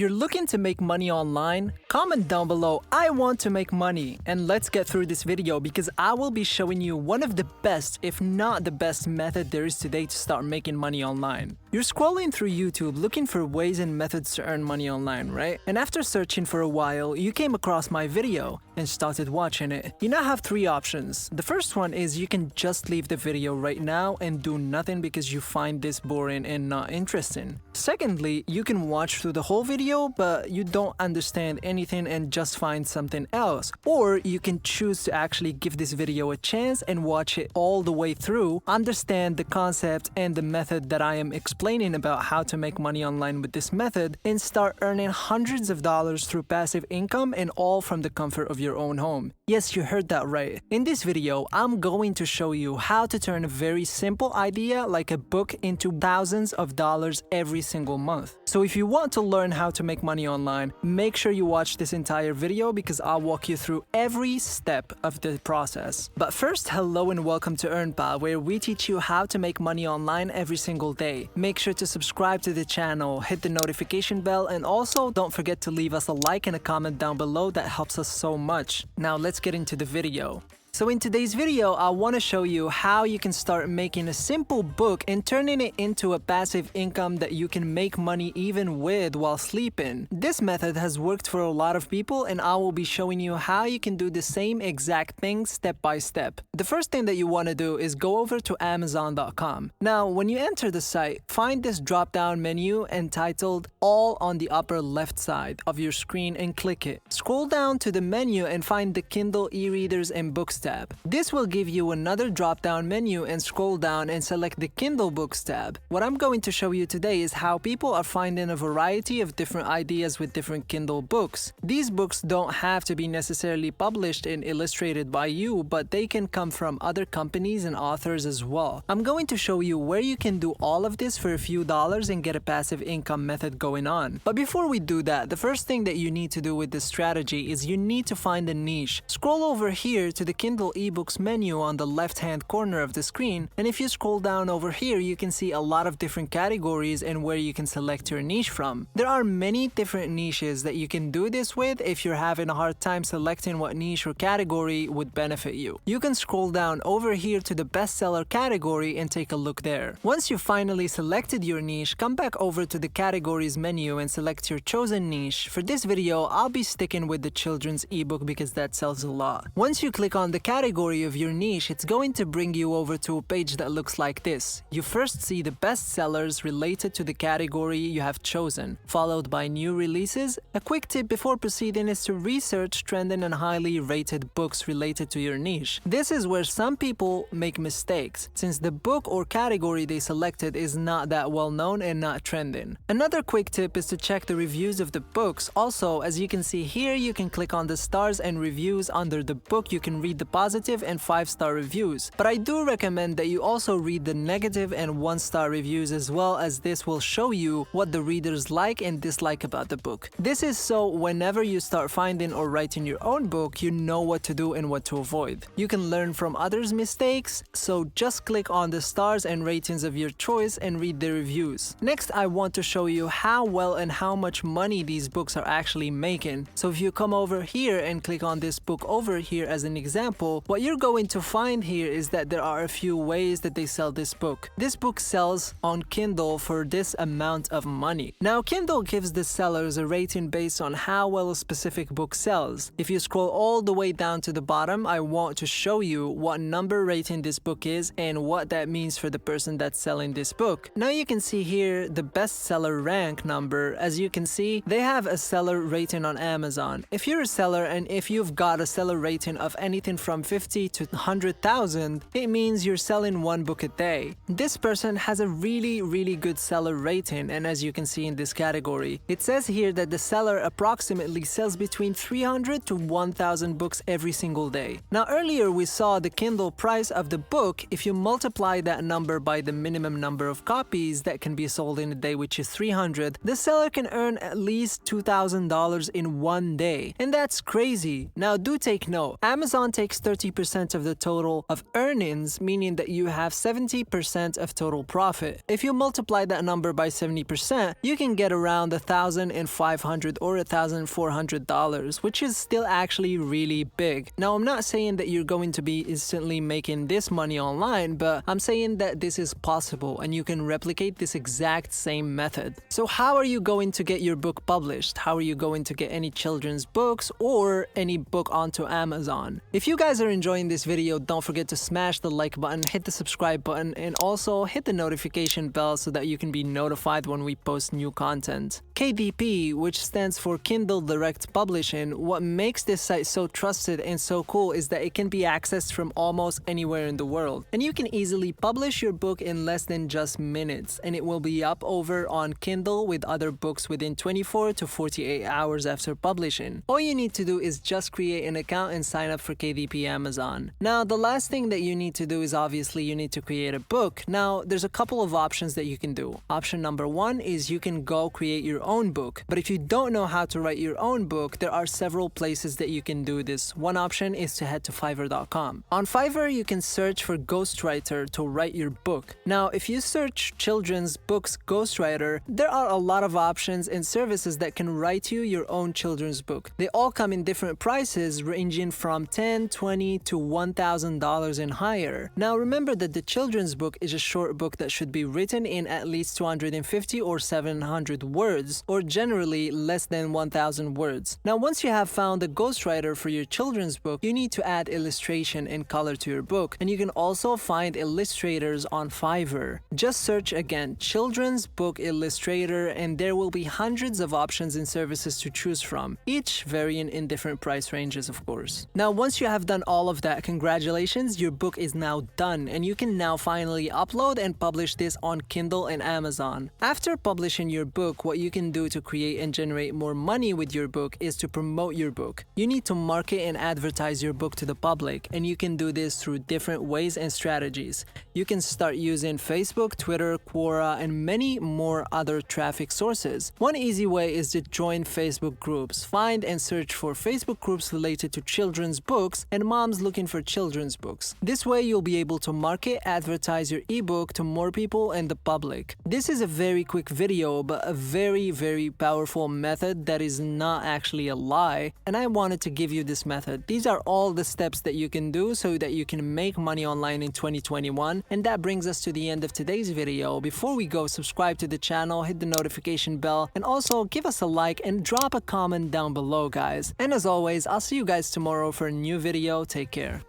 You're looking to make money online? Comment down below, I want to make money. And let's get through this video because I will be showing you one of the best, if not the best method there is today to start making money online. You're scrolling through YouTube looking for ways and methods to earn money online, right? And after searching for a while, you came across my video and started watching it. You now have three options. The first one is you can just leave the video right now and do nothing because you find this boring and not interesting. Secondly, you can watch through the whole video but you don't understand anything and just find something else. Or you can choose to actually give this video a chance and watch it all the way through, understand the concept and the method that I am explaining about how to make money online with this method, and start earning hundreds of dollars through passive income, and all from the comfort of your own home. Yes, you heard that right. In this video, I'm going to show you how to turn a very simple idea like a book into thousands of dollars every single month. So if you want to learn how to make money online, make sure you watch this entire video because I'll walk you through every step of the process. But first, hello and welcome to EarnPal, where we teach you how to make money online every single day. Make sure to subscribe to the channel, hit the notification bell, and also don't forget to leave us a like and a comment down below. That helps us so much. Now let's get into the video. So in today's video, I want to show you how you can start making a simple book and turning it into a passive income that you can make money even with while sleeping. This method has worked for a lot of people and I will be showing you how you can do the same exact thing step by step. The first thing that you want to do is go over to Amazon.com. Now, when you enter the site, find this drop-down menu entitled All on the upper left side of your screen and click it. Scroll down to the menu and find the Kindle e-readers and books tab. This will give you another drop-down menu and scroll down and select the Kindle Books tab. What I'm going to show you today is how people are finding a variety of different ideas with different Kindle books. These books don't have to be necessarily published and illustrated by you, but they can come from other companies and authors as well. I'm going to show you where you can do all of this for a few dollars and get a passive income method going on. But before we do that, the first thing that you need to do with this strategy is you need to find a niche. Scroll over here to the Kindle ebooks menu on the left hand corner of the screen, and if you scroll down over here you can see a lot of different categories and where you can select your niche from. There are many different niches that you can do this with if you're having a hard time selecting what niche or category would benefit you. You can scroll down over here to the bestseller category and take a look there. Once you've finally selected your niche, come back over to the categories menu and select your chosen niche. For this video, I'll be sticking with the children's ebook because that sells a lot. Once you click on the category of your niche, it's going to bring you over to a page that looks like this. You first see the best sellers related to the category you have chosen, followed by new releases. A quick tip before proceeding is to research trending and highly rated books related to your niche. This is where some people make mistakes, since the book or category they selected is not that well known and not trending. Another quick tip is to check the reviews of the books. Also, as you can see here, you can click on the stars and reviews under the book. You can read the positive and 5-star reviews, but I do recommend that you also read the negative and 1-star reviews as well, as this will show you what the readers like and dislike about the book. This is so whenever you start finding or writing your own book, you know what to do and what to avoid. You can learn from others' mistakes, so just click on the stars and ratings of your choice and read the reviews. Next, I want to show you how well and how much money these books are actually making. So if you come over here and click on this book over here as an example, what you're going to find here is that there are a few ways that they sell this book. This book sells on Kindle for this amount of money. Now, Kindle gives the sellers a rating based on how well a specific book sells. If you scroll all the way down to the bottom, I want to show you what number rating this book is and what that means for the person that's selling this book. Now you can see here the bestseller rank number. As you can see, they have a seller rating on Amazon. If you're a seller and if you've got a seller rating of anything from 50 to 100,000, it means you're selling one book a day. This person has a really good seller rating, and as you can see in this category, it says here that the seller approximately sells between 300 to 1,000 books every single day. Now earlier we saw the Kindle price of the book. If you multiply that number by the minimum number of copies that can be sold in a day, which is 300, the seller can earn at least $2,000 in one day, and that's crazy. Now do take note, Amazon takes 30% of the total of earnings, meaning that you have 70% of total profit. If you multiply that number by 70%, you can get around $1,500 or $1,400, which is still actually really big. Now, I'm not saying that you're going to be instantly making this money online, but I'm saying that this is possible and you can replicate this exact same method. So how are you going to get your book published? How are you going to get any children's books or any book onto Amazon? If you guys are enjoying this video, don't forget to smash the like button, hit the subscribe button, and also hit the notification bell so that you can be notified when we post new content. KDP, which stands for Kindle Direct Publishing, what makes this site so trusted and so cool is that it can be accessed from almost anywhere in the world. And you can easily publish your book in less than just minutes, and it will be up over on Kindle with other books within 24 to 48 hours after publishing. All you need to do is just create an account and sign up for KDP Amazon. Now, the last thing that you need to do is obviously you need to create a book. Now, there's a couple of options that you can do. Option number one is you can go create your own book. But if you don't know how to write your own book, there are several places that you can do this. One option is to head to Fiverr.com. On Fiverr, you can search for ghostwriter to write your book. Now, if you search children's books ghostwriter, there are a lot of options and services that can write you your own children's book. They all come in different prices, ranging from $10, $20 to $1,000 and higher. Now, remember that the children's book is a short book that should be written in at least 250 or 700 words, or generally less than 1,000 words. Now, once you have found a ghostwriter for your children's book, you need to add illustration and color to your book, and you can also find illustrators on Fiverr. Just search again, children's book illustrator, and there will be hundreds of options and services to choose from, each varying in different price ranges, of course. Now, once you have done all of that, congratulations, your book is now done, and you can now finally upload and publish this on Kindle and Amazon. After publishing your book, what you can do to create and generate more money with your book is to promote your book. You need to market and advertise your book to the public, and you can do this through different ways and strategies. You can start using Facebook, Twitter, Quora, and many more other traffic sources. One easy way is to join Facebook groups. Find and search for Facebook groups related to children's books and moms looking for children's books. This way, you'll be able to market, advertise your ebook to more people and the public. This is a very quick video, but a very powerful method that is not actually a lie, and I wanted to give you this method. These are all the steps that you can do so that you can make money online in 2021, and that brings us to the end of today's video. Before we go, subscribe to the channel, hit the notification bell, and also give us a like and drop a comment down below, guys. And as always, I'll see you guys tomorrow for a new video. Take care.